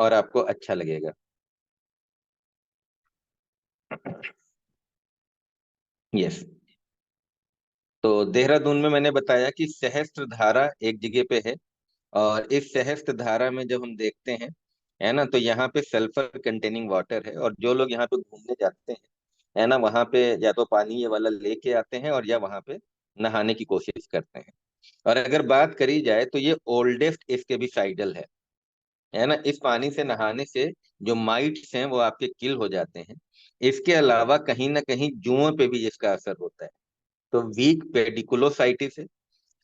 और आपको अच्छा लगेगा। यस। तो देहरादून में मैंने बताया कि सहस्त्र धारा एक जगह पे है, और इस सहस्त्र धारा में जब हम देखते हैं, है ना, तो यहाँ पे सल्फर कंटेनिंग वाटर है, और जो लोग यहाँ पे घूमने जाते हैं, है ना, वहां पे या तो पानी ये वाला लेके आते हैं और या वहां पे नहाने की कोशिश करते हैं। और अगर बात करी जाए तो ये ओल्डेस्ट इसके भी साइडल है ना। इस पानी से नहाने से जो माइट्स हैं वो आपके किल हो जाते हैं। इसके अलावा कहीं ना कहीं जुओं पे भी इसका असर होता है। तो वीक पेडिकुलोसाइटिस है,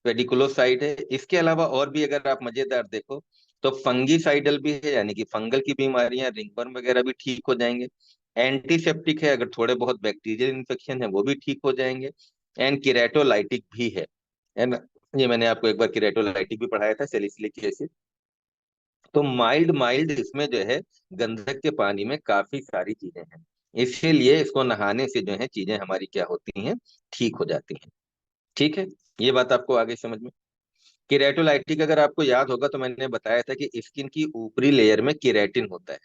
पेडिकुलोसाइड है। इसके अलावा और भी अगर आप मजेदार देखो तो फंगीसाइडल भी है, यानी कि फंगल की बीमारियां, रिंगवर्म वगैरह भी ठीक हो जाएंगे। एंटीसेप्टिक है, अगर थोड़े बहुत बैक्टीरियल इन्फेक्शन है वो भी ठीक हो जाएंगे। एंड किरेटोलाइटिक भी है ना। ये मैंने आपको एक बार किरेटोलाइटिक भी पढ़ाया था, सैलिसिलिक एसिड। तो माइल्ड माइल्ड इसमें जो है गंधक के पानी में काफी सारी चीजें हैं। इसीलिए इसको नहाने से जो है चीजें हमारी क्या होती हैं, ठीक हो जाती हैं। ठीक है, ये बात आपको आगे समझ में। किरेटोलाइटिक अगर आपको याद होगा तो मैंने बताया था कि स्किन की ऊपरी लेयर में केराटिन होता है,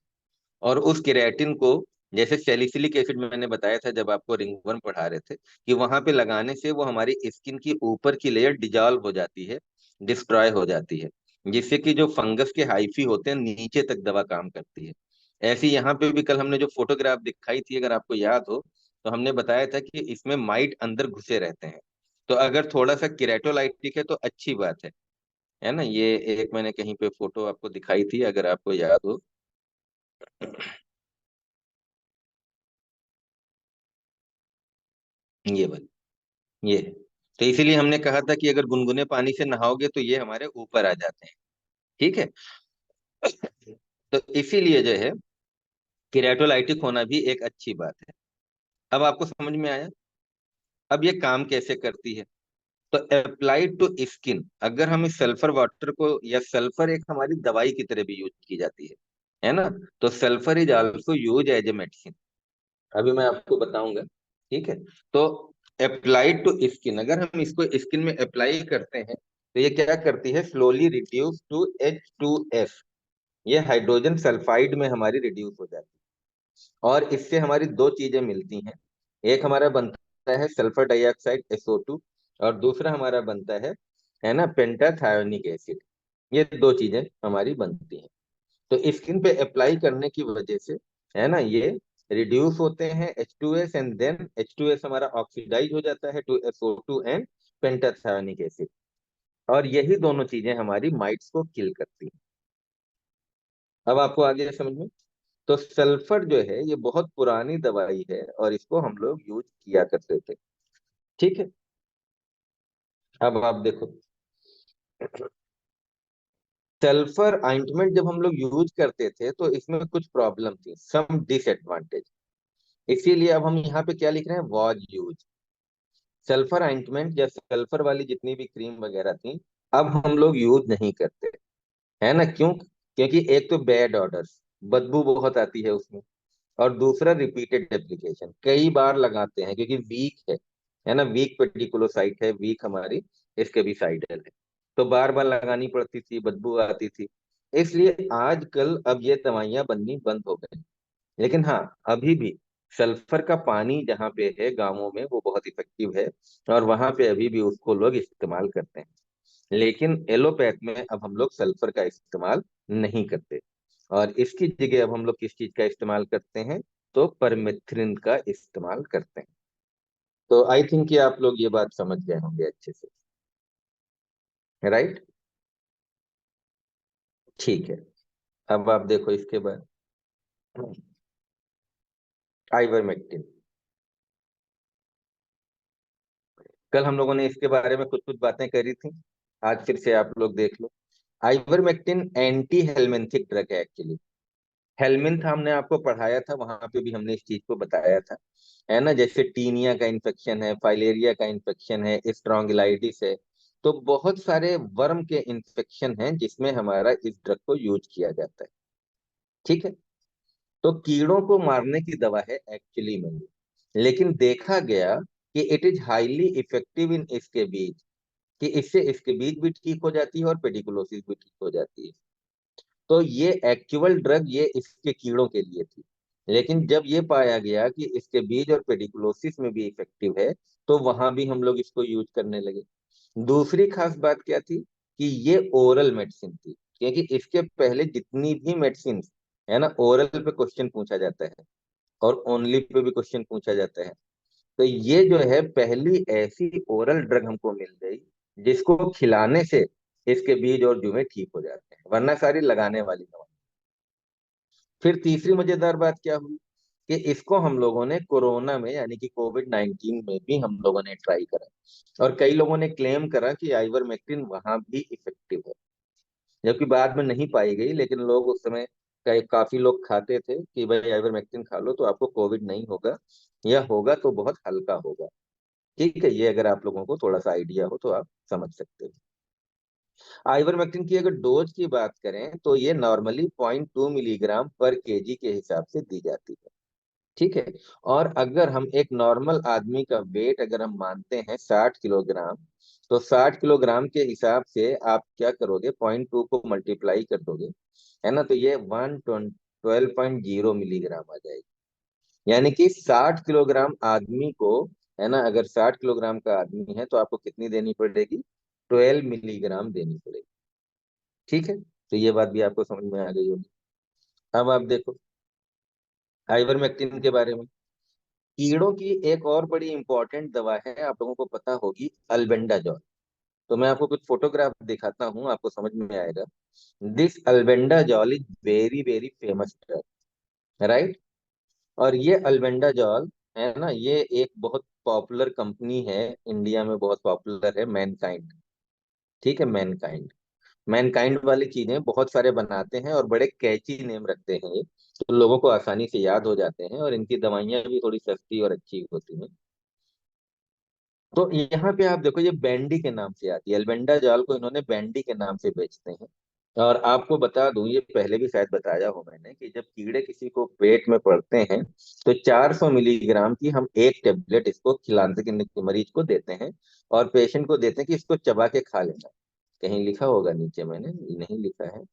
और उस केराटिन को, जैसे सैलिसिलिक एसिड मैंने बताया था जब आपको रिंगवर्म पढ़ा रहे थे, कि वहां पे लगाने से वो हमारी स्किन की ऊपर की लेयर डिजॉल्व हो जाती है, डिस्ट्रॉय हो जाती है, जिससे कि जो फंगस के हाइफी होते हैं नीचे तक दवा काम करती है। ऐसे यहाँ पे भी कल हमने जो फोटोग्राफ दिखाई थी, अगर आपको याद हो, तो हमने बताया था कि इसमें माइट अंदर घुसे रहते हैं। तो अगर थोड़ा सा किरेटोलाइटिक है तो अच्छी बात है ना। ये एक मैंने कहीं पे फोटो आपको दिखाई थी, अगर आपको याद हो। ये वाली, ये है। तो इसीलिए हमने कहा था कि अगर गुनगुने पानी से नहाओगे तो ये हमारे ऊपर आ जाते हैं। ठीक है। तो इसीलिए जो है किरेटोलाइटिक होना भी एक अच्छी बात है। अब आपको समझ में आया। अब ये काम कैसे करती है। तो अप्लाइड टू स्किन, अगर हम इस सल्फर वाटर को, या सल्फर एक हमारी दवाई की तरह भी यूज की जाती है ना। तो sulphur is also use as a medicine, अभी मैं आपको बताऊंगा। ठीक है। तो अप्लाइड टू स्किन, अगर हम इसको स्किन में अप्लाई करते हैं तो ये क्या करती है, स्लोली रिड्यूस टू H2S। ये हाइड्रोजन सल्फाइड में हमारी रिड्यूस हो जाती है, और इससे हमारी दो चीजें मिलती हैं। एक हमारा बनता है सल्फर डाइऑक्साइड SO2, और दूसरा हमारा बनता है ना, पेंटाथायोनिक एसिड। ये दो चीजें हमारी बनती हैं। तो स्किन पे अप्लाई करने की वजह से, है ना, ये रिड्यूस होते हैं H2S, एंड देन H2S हमारा ऑक्सीडाइज हो जाता है टू SO2 एंड पेंटाथायोनिक एसिड। और यही दोनों चीजें हमारी माइट्स को किल करती हैं। अब आपको आगे समझ में। तो सल्फर जो है ये बहुत पुरानी दवाई है, और इसको हम लोग यूज किया करते थे। ठीक है। अब आप देखो, सल्फर ऑइंटमेंट जब हम लोग यूज करते थे तो इसमें कुछ प्रॉब्लम थी, सम डिसएडवांटेज। इसीलिए अब हम यहाँ पे क्या लिख रहे हैं, वॉज यूज। सल्फर ऑइंटमेंट या सल्फर वाली जितनी भी क्रीम वगैरह थी, अब हम लोग यूज नहीं करते, है ना। क्यों? क्योंकि एक तो बैड ऑर्डर्स, बदबू बहुत आती है उसमें, और दूसरा रिपीटेड एप्लीकेशन, कई बार लगाते हैं क्योंकि वीक है ना, वीक पेडिकुलोसाइट है, वीक हमारी इसके भी साइडल है। तो बार बार लगानी पड़ती थी, बदबू आती थी। इसलिए आजकल अब ये दवाइयां बननी बंद हो गई। लेकिन हाँ, अभी भी सल्फर का पानी जहाँ पे है गांवों में वो बहुत इफेक्टिव है, और वहां पे अभी भी उसको लोग इस्तेमाल करते हैं। लेकिन एलोपैथ में अब हम लोग सल्फर का इस्तेमाल नहीं करते, और इसकी जगह अब हम लोग किस चीज का इस्तेमाल करते हैं, तो परमेथ्रिन का इस्तेमाल करते हैं। तो आई थिंक कि आप लोग ये बात समझ गए होंगे अच्छे से। राइट। ठीक है। अब आप देखो इसके बाद आइवरमेक्टिन। कल हम लोगों ने इसके बारे में कुछ कुछ बातें करी थी, आज फिर से आप लोग देख लो। आइवरमेक्टिन एंटी हेलमिंथिक ड्रग है एक्चुअली। हेलमिंथ हमने आपको पढ़ाया था, वहां पे भी हमने इस चीज को बताया था, है ना। जैसे टीनिया का इन्फेक्शन है, फाइलेरिया का इन्फेक्शन है, स्ट्रोंगिलाइटिस है। तो बहुत सारे वर्म के इन्फेक्शन हैं जिसमें हमारा इस ड्रग को यूज किया जाता है। ठीक है। तो कीड़ों को मारने की दवा है एक्चुअली में ये। लेकिन देखा गया कि it is highly effective in इसके बीज, कि इससे इसके बीज भी ठीक हो जाती है और पेडिकुलोसिस भी ठीक हो जाती है। तो ये एक्चुअल ड्रग ये इसके कीड़ों के लिए थी, लेकिन जब ये पाया गया कि इसके बीज और पेडिकुलोसिस में भी इफेक्टिव है, तो वहां भी हम लोग इसको यूज करने लगे। दूसरी खास बात क्या थी कि ये ओरल मेडिसिन थी, क्योंकि इसके पहले जितनी भी मेडिसिन है ना, ओरल पे क्वेश्चन पूछा जाता है और ओनली पे भी क्वेश्चन पूछा जाता है। तो ये जो है पहली ऐसी ओरल ड्रग हमको मिल गई जिसको खिलाने से इसके बीज और जुए ठीक हो जाते हैं, वरना सारी लगाने वाली दवा। फिर तीसरी मजेदार बात क्या हुई कि इसको हम लोगों ने कोरोना में यानी कि कोविड-19 में भी हम लोगों ने ट्राई करा, और कई लोगों ने क्लेम करा कि आइवरमेक्टिन वहां भी इफेक्टिव है, जबकि बाद में नहीं पाई गई। लेकिन लोग उस समय काफी लोग खाते थे कि भाई आइवरमेक्टिन खा लो तो आपको कोविड नहीं होगा, या होगा तो बहुत हल्का होगा। ठीक है, ये अगर आप लोगों को थोड़ा सा आइडिया हो तो आप समझ सकते हो। आइवरमेक्टिन की अगर डोज की बात करें तो ये नॉर्मली 0.2 मिलीग्राम पर केजी के हिसाब से दी जाती है। ठीक है। और अगर हम एक नॉर्मल आदमी का वेट अगर हम मानते हैं 60 किलोग्राम, तो 60 किलोग्राम के हिसाब से आप क्या करोगे, 0.2 को मल्टीप्लाई कर दोगे, है ना, तो ये 112.0 मिलीग्राम आ जाएगी। यानी कि 60 किलोग्राम आदमी को, है ना, अगर 60 किलोग्राम का आदमी है तो आपको कितनी देनी पड़ेगी, 12 मिलीग्राम देनी पड़ेगी। ठीक है, तो ये बात भी आपको समझ में आ गई होगी। अब आप देखो आइवरमेक्टिन के बारे में। कीड़ों की एक और बड़ी इंपॉर्टेंट दवा है, आप लोगों को पता होगी, अल्बेंडाजॉल। तो मैं आपको कुछ फोटोग्राफ दिखाता हूँ, आपको समझ में आएगा। This albendazole is very very famous drug, right. और ये अल्बेंडाजॉल, है ना, ये एक बहुत पॉपुलर कंपनी है, इंडिया में बहुत पॉपुलर है, मैनकाइंड। ठीक है, मैनकाइंड। मैनकाइंड वाली चीजें बहुत सारे बनाते हैं और बड़े कैची नेम रखते हैं ये, तो लोगों को आसानी से याद हो जाते हैं, और इनकी दवाइयां भी थोड़ी सस्ती और अच्छी होती हैं। तो यहाँ पे आप देखो ये बैंडी के नाम से आती है, एल्बेंडाजॉल को इन्होंने बैंडी के नाम से बेचते हैं। और आपको बता दूं, ये पहले भी शायद बताया हो मैंने, कि जब कीड़े किसी को पेट में पड़ते हैं तो 400 मिलीग्राम की हम एक टेबलेट इसको खिलाने के मरीज को देते हैं, और पेशेंट को देते हैं कि इसको चबा के खा लेना। कहीं लिखा होगा नीचे, मैंने नहीं लिखा है।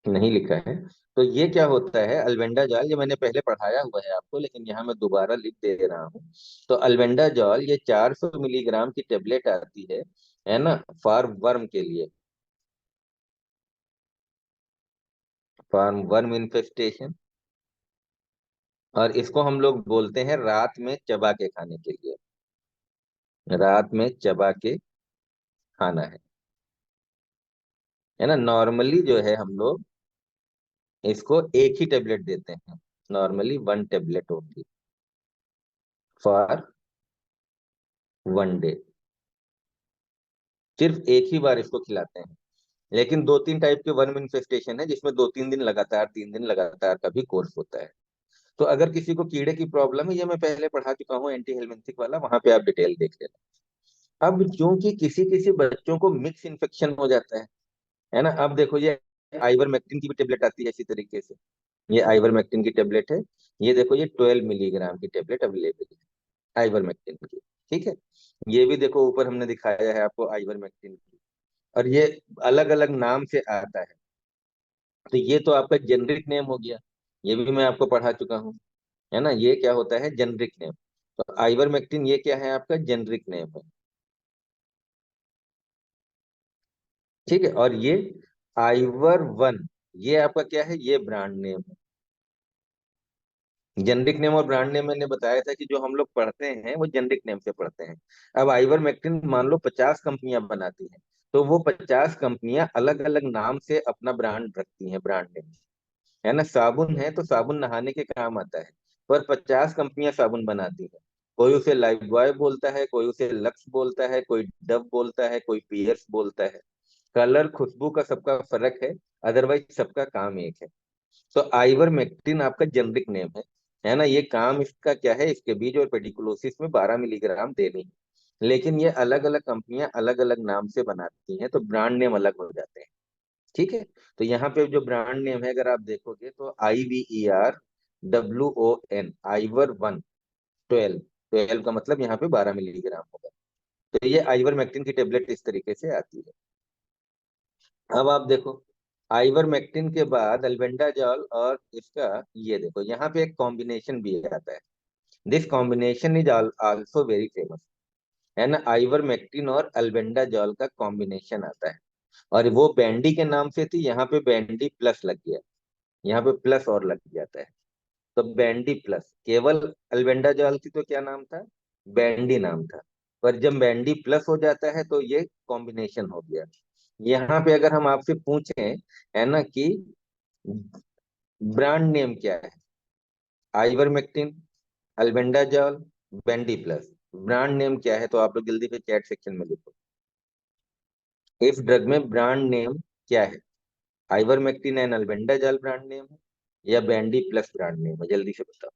नहीं लिखा है। तो ये क्या होता है, अल्बेंडाजॉल, ये मैंने पहले पढ़ाया हुआ है आपको, लेकिन यहाँ मैं दोबारा लिख दे रहा हूँ। तो अल्बेंडाजॉल ये 400 मिलीग्राम की टेबलेट आती है ना, फॉर वर्म के लिए, फॉर वर्म इन्फेस्टेशन। और इसको हम लोग बोलते हैं रात में चबा के खाने के लिए, रात में चबा के खाना है ना। नॉर्मली जो है हम लोग इसको एक ही टेबलेट देते हैं, normally 1 tablet only for 1 day, सिर्फ एक ही बार इसको खिलाते हैं। लेकिन 2-3 टाइप के वर्म इन्फेस्टेशन है जिसमें 2-3 दिन लगातार, 3 दिन लगातार का भी कोर्स होता है। तो अगर किसी को कीड़े की प्रॉब्लम है, ये मैं पहले पढ़ा चुका हूँ एंटी हेलमिंथिक वाला, वहां पे आप डिटेल देख लेना। अब क्योंकि किसी किसी बच्चों को मिक्स इन्फेक्शन हो जाता है ना, अब देखो ये आइवरमेक्टिन की भी टेबलेट आती है इसी तरीके से। ये आइवरमेक्टिन की टेबलेट है, ये देखो ये 12 मिलीग्राम की टेबलेट अवेलेबल है आइवरमेक्टिन की। ठीक है, ये भी देखो ऊपर हमने दिखाया है आपको आइवरमेक्टिन की, और ये अलग अलग नाम से आता है। तो ये तो आपका जेनरिक नेम हो गया, ये भी मैं आपको पढ़ा चुका हूँ, है ना, ये क्या होता है, जेनरिक नेम। तो आइवरमेक्टिन ये क्या है, आपका जेनरिक नेम है। ठीक है, और ये आइवर वन, ये आपका क्या है, ये ब्रांड नेम है। जेनरिक नेम और ब्रांड नेम मैंने बताया था कि जो हम लोग पढ़ते हैं वो जेनरिक नेम से पढ़ते हैं। अब आइवरमेक्टिन मान लो 50 कंपनियां बनाती हैं, तो वो 50 कंपनियां अलग अलग नाम से अपना ब्रांड रखती हैं, ब्रांड नेम, है ना। साबुन है तो साबुन नहाने के काम आता है, पर 50 कंपनियां साबुन बनाती है। कोई उसे लाइफ बॉय बोलता है, कोई उसे लक्स बोलता है, कोई डव बोलता है, कोई पियर्स बोलता है। कलर खुशबू का सबका फर्क है, अदरवाइज सबका काम एक है। तो आइवरमेक्टिन आपका जेनरिक नेम है ना। ये काम इसका क्या है, इसके बीज और पेडिकुलोसिस में 12 मिलीग्राम देनी है, लेकिन ये अलग अलग कंपनियां अलग अलग नाम से बनाती हैं, तो ब्रांड नेम अलग हो जाते हैं। ठीक है, तो यहाँ पे जो ब्रांड नेम है अगर आप देखोगे तो IVER WON, आइवर वन 12, 12 का मतलब यहाँ पे 12 मिलीग्राम होगा। तो ये आइवरमेक्टिन की टेबलेट इस तरीके से आती है। अब आप देखो, आइवरमेक्टिन के बाद अल्बेंडाजॉल, और इसका ये देखो यहाँ पे एक कॉम्बिनेशन भी आता है। This combination is also very famous, है ना। आइवरमेक्टिन और अल्बेंडाजॉल का कॉम्बिनेशन आता है, और वो बैंडी के नाम से थी, यहाँ पे बैंडी प्लस लग गया, यहाँ पे प्लस और लग जाता है। तो बैंडी प्लस, केवल अल्बेंडाजॉल की तो क्या नाम था, बैंडी नाम था, पर जब बैंडी प्लस हो जाता है तो ये कॉम्बिनेशन हो गया। यहाँ पे अगर हम आपसे पूछें, है ना, कि ब्रांड नेम क्या है, ivermectin, albendazole, bandy plus, brand name क्या है, तो आप लोग जल्दी से चैट सेक्शन में लिखो, इस ड्रग में ब्रांड नेम क्या है। Ivermectin and albendazole brand name है, या बैंडी प्लस ब्रांड नेम है, जल्दी से बताओ।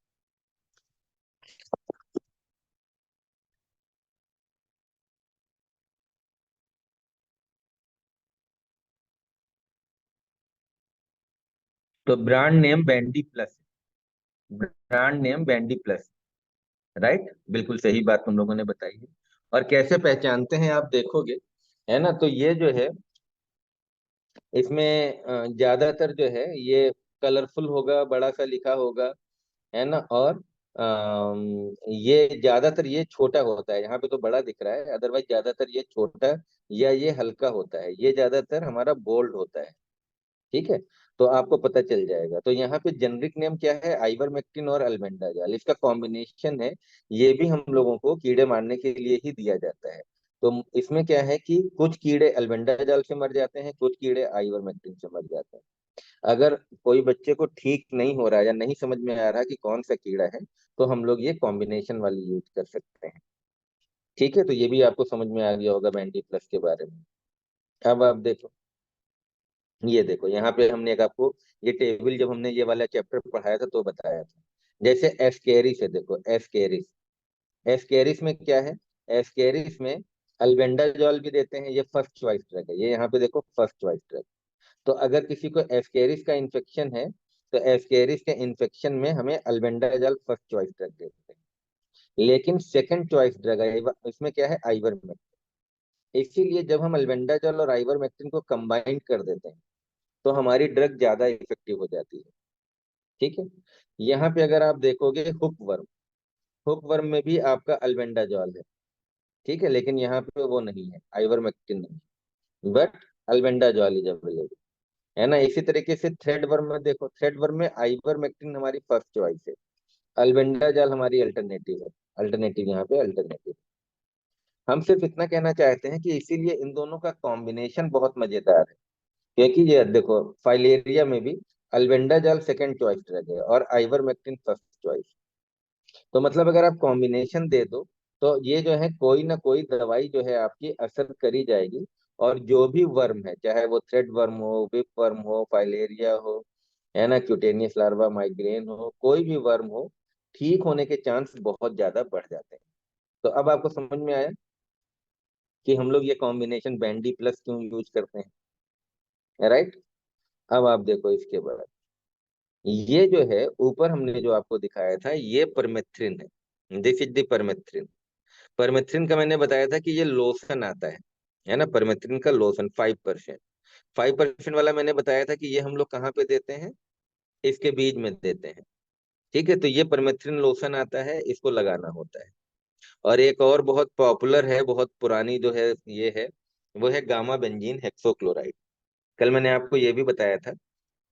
तो brand name bandy plus, brand name bandy plus, right, बिल्कुल सही बात तुम लोगों ने बताई है। और कैसे पहचानते हैं आप देखोगे, है ना, तो ये जो है, इसमें ज्यादातर जो है ये कलरफुल होगा, बड़ा सा लिखा होगा, है ना। और ये ज्यादातर ये छोटा होता है, यहाँ पे तो बड़ा दिख रहा है, अदरवाइज ज्यादातर ये छोटा या ये हल्का होता है, ये ज्यादातर हमारा बोल्ड होता है। ठीक है, तो आपको पता चल जाएगा। तो यहाँ पे जेनरिक नेम क्या है, आइवरमेक्टिन और अल्बेंडाजॉल, इसका कॉम्बिनेशन है। ये भी हम लोगों को कीड़े मारने के लिए ही दिया जाता है। तो इसमें क्या है कि कुछ कीड़े अल्बेंडाजॉल से मर जाते हैं, कुछ कीड़े आइवरमेक्टिन से मर जाते हैं। अगर कोई बच्चे को ठीक नहीं हो रहा है या नहीं समझ में आ रहा कि कौन सा कीड़ा है, तो हम लोग ये कॉम्बिनेशन वाली यूज कर सकते हैं। ठीक है, तो ये भी आपको समझ में आ गया होगा बैंडी प्लस के बारे में। अब आप देखो, ये देखो यहाँ पे हमने एक आपको ये टेबल, जब हमने ये वाला चैप्टर पढ़ाया था तो बताया था। जैसे एस्केरिस है, देखो एस्केरिस, एस्केरिस में क्या है, एस्केरिस में अल्बेंडाजॉल भी देते हैं, ये फर्स्ट चॉइस ड्रग है, ये यहाँ पे देखो फर्स्ट चॉइस ड्रग। तो अगर किसी को एस्केरिस का इन्फेक्शन है, तो एस्केरिस के इन्फेक्शन में हमें अल्बेंडाजॉल फर्स्ट चॉइस ड्रग देते हैं। लेकिन सेकंड चॉइस ड्रग है इसमें क्या है, आइवरमेक्टिन। इसीलिए जब हम अल्बेंडाजॉल और आइवरमेक्टिन को कंबाइन कर देते हैं, तो हमारी ड्रग ज्यादा इफेक्टिव हो जाती है। ठीक है, यहाँ पे अगर आप देखोगे हुक वर्म, हुक वर्म में भी आपका अल्बेंडाजॉल है। ठीक है, लेकिन यहाँ पे वो नहीं है, आइवरमेक्टिन नहीं, बट अल्बेंडाजॉल इज अवेलेबल, है ना। इसी तरीके से थ्रेड वर्म में देखो, थ्रेड वर्म में आइवरमेक्टिन हमारी फर्स्ट चॉइस है, अल्बेंडाजॉल हमारी अल्टरनेटिव है, अल्टरनेटिव यहाँ पे अल्टरनेटिव। हम सिर्फ इतना कहना चाहते हैं कि इसीलिए इन दोनों का कॉम्बिनेशन बहुत मजेदार है, क्योंकि ये देखो फाइलेरिया में भी अल्बेंडाजॉल सेकंड चॉइस ड्रग है और आइवरमेक्टिन फर्स्ट चॉइस। तो मतलब अगर आप कॉम्बिनेशन दे दो, तो ये जो है कोई ना कोई दवाई जो है आपकी असर करी जाएगी। और जो भी वर्म है, चाहे वो थ्रेड वर्म हो, विप वर्म हो, फाइलेरिया हो, है ना, क्यूटेनियस लार्वा, माइग्रेन हो, कोई भी वर्म हो, ठीक होने के चांस बहुत ज्यादा बढ़ जाते हैं। तो अब आपको समझ में आया कि हम लोग ये कॉम्बिनेशन बैंडी प्लस क्यों यूज करते हैं, राइट। अब आप देखो इसके बाद, ये जो है ऊपर हमने जो आपको दिखाया था, ये परमेथ्रिन है, this is the permethrin. Permethrin का मैंने बताया था कि ये लोशन आता है ना, परमेथ्रिन का लोशन 5%, 5% वाला मैंने बताया था कि ये हम लोग कहाँ पे देते हैं, इसके बीज में देते हैं। ठीक है, तो ये परमेथ्रिन लोशन आता है, इसको लगाना होता है। और एक और बहुत पॉपुलर है, बहुत पुरानी जो है ये है, वो है गामा बेंजीन हेक्सोक्लोराइड। कल मैंने आपको ये भी बताया था।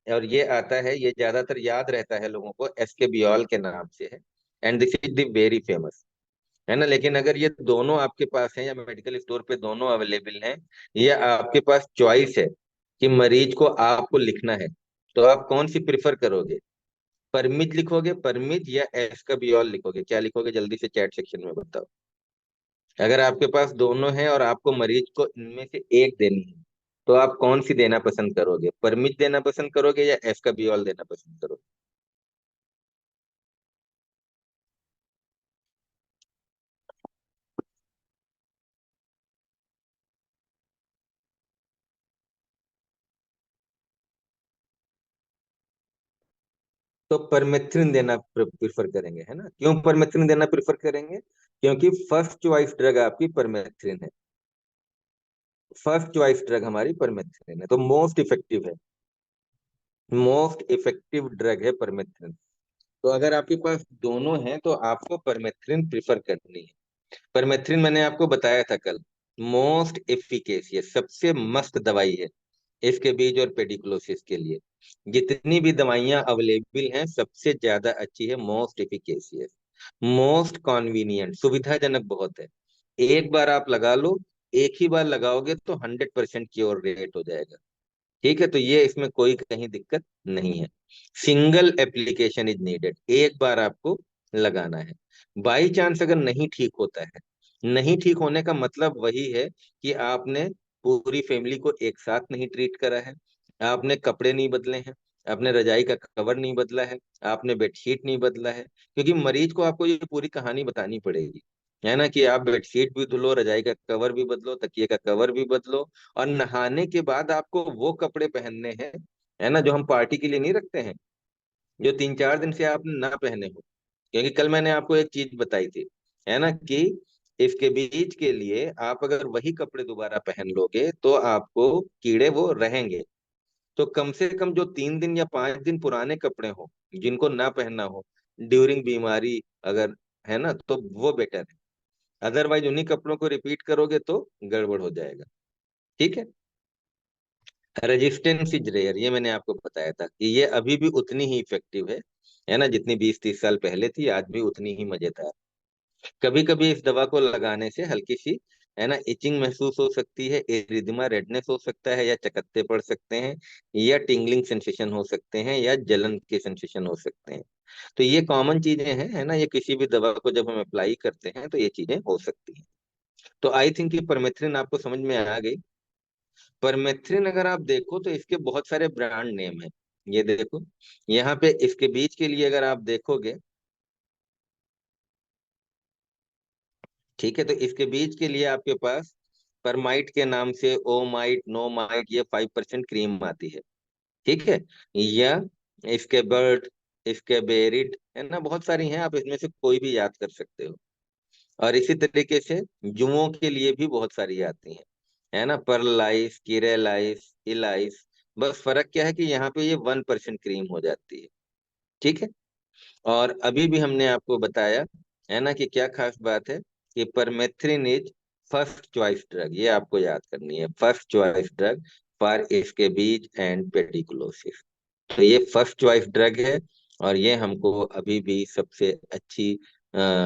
और ये आता है, ये ज्यादातर याद रहता है लोगों को, एस्केबियोल के नाम से है, and this is the very famous, है ना। लेकिन अगर ये दोनों आपके पास हैं या मेडिकल स्टोर पे दोनों अवेलेबल हैं, या आपके पास चॉइस है कि मरीज को आपको लिखना है, तो आप कौन सी प्रिफर करोगे, परमिज लिखोगे, परमिज, या एस्केबियोल लिखोगे, क्या लिखोगे, जल्दी से चैट सेक्शन में बताओ। अगर आपके पास दोनों हैं और आपको मरीज को इनमें से एक देनी है, तो आप कौन सी देना पसंद करोगे, परमिज देना पसंद करोगे या एस्केबियोल देना पसंद करोगे। तो परमेथ्रिन देना प्रेफर करेंगे, है ना। क्यों परमेथ्रिन देना प्रेफर करेंगे? क्योंकि फर्स्ट चॉइस ड्रग आपकी परमेथ्रिन है। फर्स्ट चॉइस ड्रग हमारी परमेथ्रिन है, तो मोस्ट इफेक्टिव ड्रग है परमेथ्रिन। तो अगर आपके पास दोनों हैं तो आपको परमेथ्रिन प्रिफर करनी है। परमेथ्रिन मैंने आपको बताया था कल, मोस्ट एफिकेशियस, सबसे मस्त दवाई है इसके बीज और पेडिकुलोसिस के लिए। जितनी भी दवाइयां अवेलेबल हैं सबसे ज्यादा अच्छी है मोस्ट एफिकेशियस, मोस्ट कॉन्वीनियंट, सुविधाजनक बहुत है। एक बार आप लगा लो, एक ही बार लगाओगे तो 100% क्योर रेट हो जाएगा। ठीक है, तो ये इसमें कोई कहीं दिक्कत नहीं है। सिंगल एप्लीकेशन इज नीडेड, एक बार आपको लगाना है। बाई चांस अगर नहीं ठीक होता है, नहीं ठीक होने का मतलब वही है कि आपने पूरी फैमिली को एक साथ नहीं ट्रीट करा है, आपने कपड़े नहीं बदले हैं, आपने रजाई का कवर नहीं बदला है, आपने बेडशीट नहीं बदला है। क्योंकि मरीज को आपको ये पूरी कहानी बतानी पड़ेगी, है ना, कि आप बेडशीट भी धुलो, रजाई का कवर भी बदलो, तकिए का कवर भी बदलो, और नहाने के बाद आपको वो कपड़े पहनने हैं, है ना, जो हम पार्टी के लिए नहीं रखते हैं, जो 3-4 दिन से आपने ना पहने हो। क्योंकि कल मैंने आपको एक चीज बताई थी, है ना, कि इसके बीज के लिए आप अगर वही कपड़े दोबारा पहन लोगे तो आपको कीड़े वो रहेंगे। तो कम से कम जो 3 दिन या 5 दिन पुराने कपड़े हो, जिनको ना पहनना हो ड्यूरिंग बीमारी अगर, है ना, तो वो बेटर है। अदरवाइज उन्हीं कपड़ों को रिपीट करोगे तो गड़बड़ हो जाएगा। ठीक है। रेजिस्टेंस इज रेयर, ये मैंने आपको बताया था कि ये अभी भी उतनी ही इफेक्टिव है ना, जितनी 20-30 साल पहले थी, आज भी उतनी ही मजेदार। कभी कभी इस दवा को लगाने से हल्की सी, है ना, इचिंग महसूस हो सकती है, एरिथ्मा रेडनेस हो सकता है, या चकत्ते पड़ सकते हैं, या टिंगलिंग सेंसेशन हो सकते हैं, या जलन के सेंसेशन हो सकते हैं। तो ये कॉमन चीजें हैं, है ना, ये किसी भी दवा को जब हम अप्लाई करते हैं तो ये चीजें हो सकती हैं। तो आई थिंक ये परमेथ्रिन आपको समझ में आ गई। परमेथ्रिन अगर आप देखो तो इसके बहुत सारे ब्रांड नेम है। ये देखो, यहाँ पे इसके बीच के लिए अगर आप देखोगे, ठीक है, तो इसके बीज के लिए आपके पास परमाइट के नाम से ओमाइट, नोमाइट, ये 5% क्रीम आती है। ठीक है, या इसके बर्ड, इसके बेरिड, है ना, बहुत सारी हैं, आप इसमें से कोई भी याद कर सकते हो। और इसी तरीके से जुओं के लिए भी बहुत सारी आती हैं, है ना, परलाइस, किरेलाइस, इलाइस। बस फर्क क्या है कि यहाँ पे ये 1% क्रीम हो जाती है। ठीक है। और अभी भी हमने आपको बताया, है ना, कि क्या खास बात है कि permethrin is first choice drug, ये आपको याद करनी है, first choice drug for scabies and pediculosis. तो ये फर्स्ट चॉइस ड्रग है, और ये हमको अभी भी सबसे अच्छी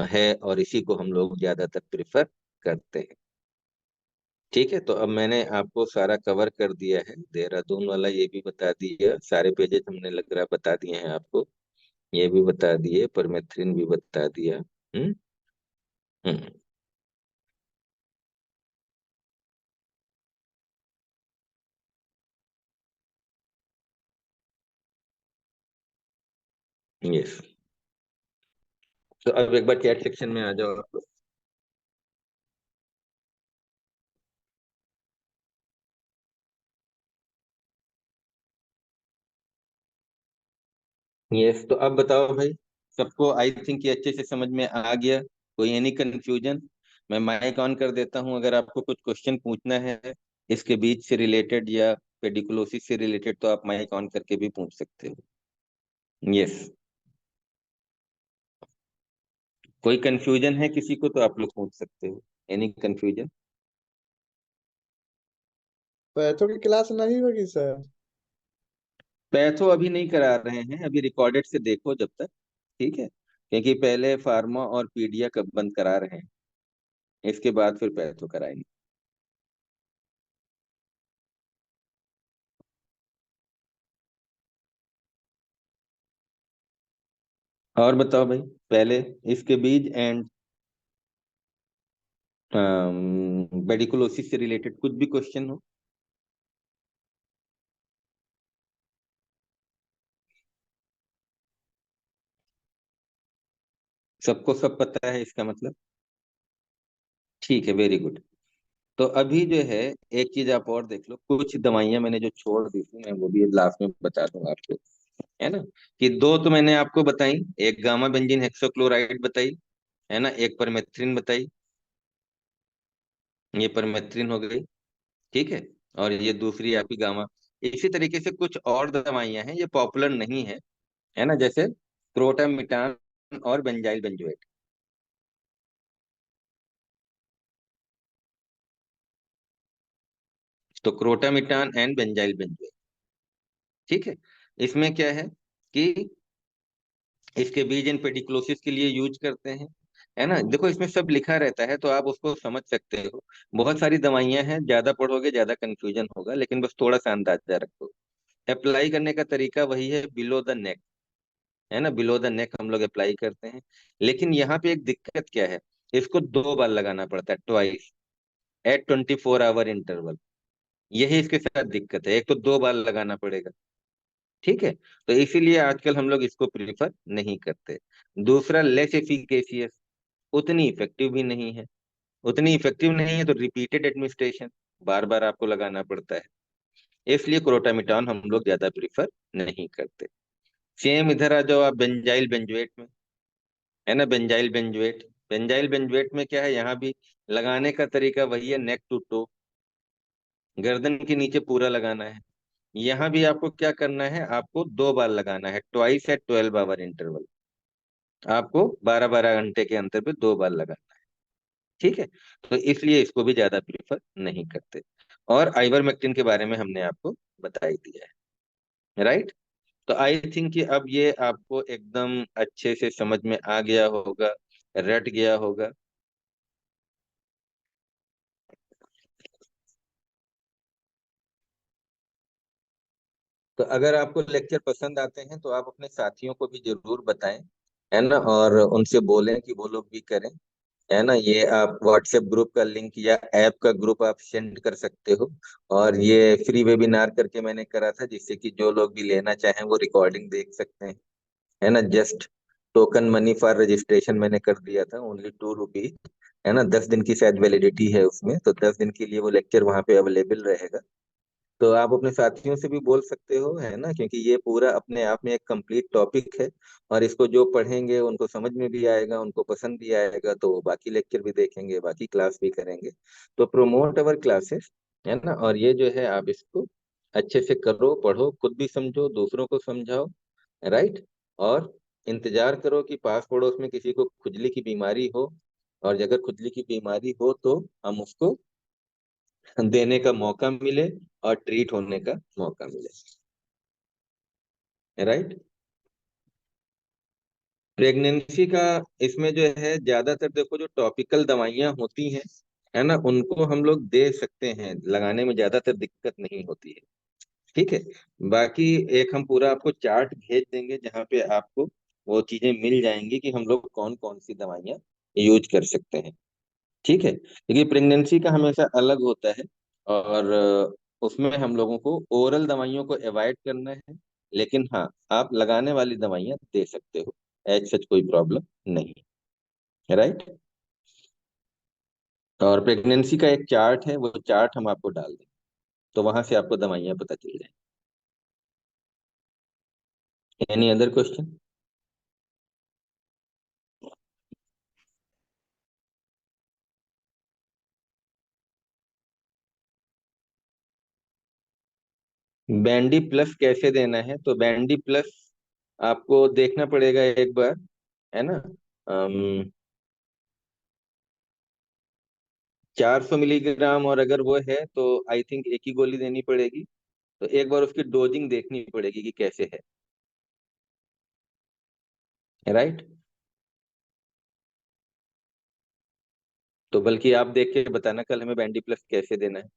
है, और इसी को हम लोग ज्यादातर प्रिफर करते हैं। ठीक है, तो अब मैंने आपको सारा कवर कर दिया है, देहरादून वाला ये भी बता दिया, सारे पेजेस हमने लग रहा बता दिए हैं आपको, ये भी बता दिए, परमेथ्रिन भी बता दिया। हम्म। हम्म। यस। तो अब एक बार चैट सेक्शन में आ जाओ आप। यस, तो अब बताओ भाई, सबको आई थिंक ये अच्छे से समझ में आ गया? कोई एनी कंफ्यूजन? मैं माइक ऑन कर देता हूँ, अगर आपको कुछ क्वेश्चन पूछना है इसके बीच से रिलेटेड या पेडिकुलोसिस से रिलेटेड, तो आप माइक ऑन करके भी पूछ सकते हो। यस। कोई कंफ्यूजन है किसी को तो आप लोग पूछ सकते हो, एनी कंफ्यूजन? पैथो की क्लास नहीं होगी सर? पैथो अभी नहीं करा रहे हैं, अभी रिकॉर्डेड से देखो जब तक। ठीक है, क्योंकि पहले फार्मा और पीडिया कब बंद करा रहे हैं, इसके बाद फिर पैथो कराएंगे। और बताओ भाई, पहले इसके बीज एंड पेडिकुलोसिस से रिलेटेड कुछ भी क्वेश्चन हो? सबको सब पता है इसका मतलब? ठीक है, वेरी गुड। तो अभी जो है, एक चीज आप और देख लो, कुछ दवाइयां मैंने जो छोड़ दी थी मैं वो भी लास्ट में बता दूंगा आपको। है ना। कि दो तो मैंने आपको बताई, एक गामा बेंजीन हेक्सोक्लोराइड बताई, है ना, एक परमेथ्रिन बताई, ये परमेथ्रिन हो गई, ठीक है। और ये दूसरी आपकी गामा। इसी तरीके से कुछ और दवाइयां हैं, ये पॉपुलर नहीं है, है ना, जैसे क्रोटामिटान और बेंजाइल बेंजोएट। तो क्रोटामिटान एंड बेंजाइल बेंजोएट, ठीक है। इसमें क्या है कि इसके बीज इन पेडिकुलोसिस के लिए यूज करते हैं, है ना। देखो इसमें सब लिखा रहता है तो आप उसको समझ सकते हो। बहुत सारी दवाइयां हैं, ज्यादा पढ़ोगे ज्यादा कंफ्यूजन होगा, लेकिन बस थोड़ा सा अंदाजा रखो। अप्लाई करने का तरीका वही है, बिलो द नेक, है ना, बिलो द नेक हम लोग अप्लाई करते हैं। लेकिन यहाँ पे एक दिक्कत क्या है, इसको 2 बार लगाना पड़ता है, ट्वाइस, एट 24 आवर इंटरवल। यही इसके साथ दिक्कत है, एक तो 2 बार लगाना पड़ेगा, ठीक है। तो इसीलिए आजकल हम लोग इसको प्रीफर नहीं करते। दूसरा, लेस एफिकेशियस, उतनी इफेक्टिव भी नहीं है। उतनी इफेक्टिव नहीं है तो रिपीटेड एडमिनिस्ट्रेशन, बार बार आपको लगाना पड़ता है, इसलिए क्रोटामिटान हम लोग ज्यादा प्रीफर नहीं करते। सेम इधर आ जाओ आप बेंजाइल बेंजोएट में, है ना, बेंजाइल बेंजोएट। बेंजाइल बेंजोएट में क्या है, यहाँ भी लगाने का तरीका वही है, नेक टू टो, गर्दन के नीचे पूरा लगाना है। यहाँ भी आपको क्या करना है, आपको 2 बार लगाना है, ट्वाइस एट 12 आवर इंटरवल। आपको 12-12 घंटे के अंतर पे 2 बार लगाना है, ठीक है। तो इसलिए इसको भी ज्यादा प्रीफर नहीं करते। और आइवरमेक्टिन के बारे में हमने आपको बता ही दिया है, राइट। तो आई थिंक कि अब ये आपको एकदम अच्छे से समझ में आ गया होगा, रट गया होगा। तो अगर आपको लेक्चर पसंद आते हैं तो आप अपने साथियों को भी जरूर बताएं, है ना, और उनसे बोलें कि वो लोग भी करें, है ना। ये आप व्हाट्सएप ग्रुप का लिंक या ऐप का ग्रुप आप सेंड कर सकते हो। और ये फ्री वेबिनार करके मैंने करा था, जिससे कि जो लोग भी लेना चाहें वो रिकॉर्डिंग देख सकते हैं, है ना। Just token money for registration मैंने कर दिया था, ओनली 2 रुपीज, है ना। 10 दिन की शायद वैलिडिटी है उसमें, तो 10 दिन के लिए वो लेक्चर वहां पे अवेलेबल रहेगा। तो आप अपने साथियों से भी बोल सकते हो, है ना, क्योंकि ये पूरा अपने आप में एक कंप्लीट टॉपिक है। और इसको जो पढ़ेंगे उनको समझ में भी आएगा, उनको पसंद भी आएगा, तो वो बाकी लेक्चर भी देखेंगे, बाकी क्लास भी करेंगे। तो प्रोमोट अवर क्लासेस, है ना। और ये जो है आप इसको अच्छे से करो, पढ़ो, खुद भी समझो, दूसरों को समझाओ, राइट। और इंतजार करो कि पास पड़ोस में किसी को खुजली की बीमारी हो, और अगर खुजली की बीमारी हो तो हम उसको देने का मौका मिले और ट्रीट होने का मौका मिले, राइट। प्रेगनेंसी का इसमें जो है ज्यादातर देखो जो टॉपिकल दवाइयां होती हैं, है ना, उनको हम लोग दे सकते हैं, लगाने में ज्यादातर दिक्कत नहीं होती है, ठीक है। बाकी एक हम पूरा आपको चार्ट भेज देंगे जहाँ पे आपको वो चीजें मिल जाएंगी कि हम लोग कौन कौन सी दवाइयां यूज कर सकते हैं, ठीक है। क्योंकि प्रेगनेंसी का हमेशा अलग होता है, और उसमें हम लोगों को ओरल दवाइयों को अवॉइड करना है। लेकिन हाँ, आप लगाने वाली दवाइयां दे सकते हो, एज सच कोई प्रॉब्लम नहीं, राइट। और प्रेगनेंसी का एक चार्ट है, वो चार्ट हम आपको डाल देंगे, तो वहां से आपको दवाइयां पता चल जाएंगी। Any other question? Bandy plus कैसे देना है, तो बैंडी प्लस आपको देखना पड़ेगा एक बार, है ना। 400 मिलीग्राम, और अगर वो है तो आई थिंक एक ही गोली देनी पड़ेगी। तो एक बार उसकी डोजिंग देखनी पड़ेगी कि कैसे है, राइट। तो बल्कि आप देख के बताना कल हमें बैंडी प्लस कैसे देना है।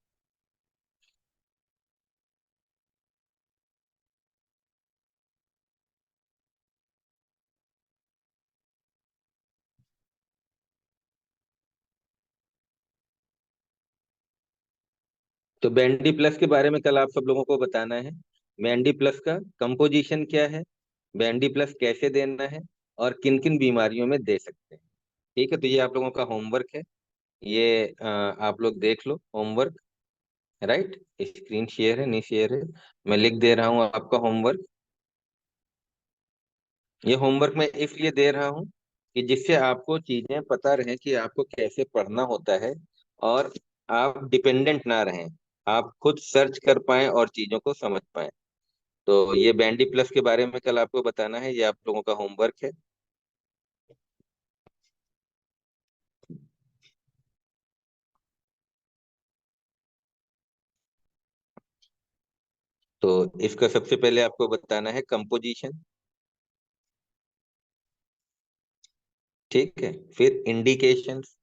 तो बैंडी प्लस के बारे में कल आप सब लोगों को बताना है, बैंडी प्लस का कंपोजिशन क्या है, बैंडी प्लस कैसे देना है, और किन किन बीमारियों में दे सकते हैं, ठीक है। तो ये आप लोगों का होमवर्क है, ये आप लोग देख लो होमवर्क, राइट। स्क्रीन शेयर है नहीं शेयर है, मैं लिख दे रहा हूँ आपका होमवर्क। ये होमवर्क मैं इसलिए दे रहा हूँ कि जिससे आपको चीजें पता रहे कि आपको कैसे पढ़ना होता है, और आप डिपेंडेंट ना रहें, आप खुद सर्च कर पाएं और चीजों को समझ पाएं। तो ये बैंडी प्लस के बारे में कल आपको बताना है, ये आप लोगों का होमवर्क है। तो इसका सबसे पहले आपको बताना है कंपोजिशन। ठीक है, फिर इंडिकेशंस।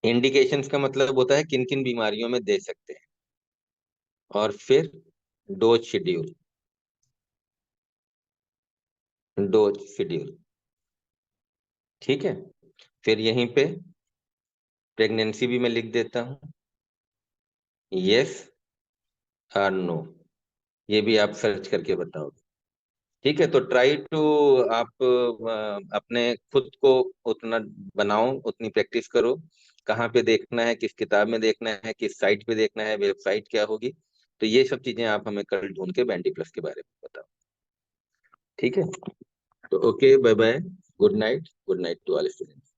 इंडिकेशंस का मतलब होता है किन किन बीमारियों में दे सकते हैं। और फिर डोज शेड्यूल। Dose schedule. ठीक है, फिर यहीं पे प्रेगनेंसी भी मैं लिख देता हूँ, यस और नो, ये भी आप सर्च करके बताओगे। ठीक है, तो ट्राई टू, आप अपने खुद को उतना बनाओ, उतनी प्रैक्टिस करो। कहाँ पे देखना है, किस किताब में देखना है, किस साइट पे देखना है, वेबसाइट क्या होगी, तो ये सब चीजें आप हमें कल ढूंढ के बैंडी प्लस के बारे में बताओ। ठीक है, तो okay, bye bye, good night, good night to all students.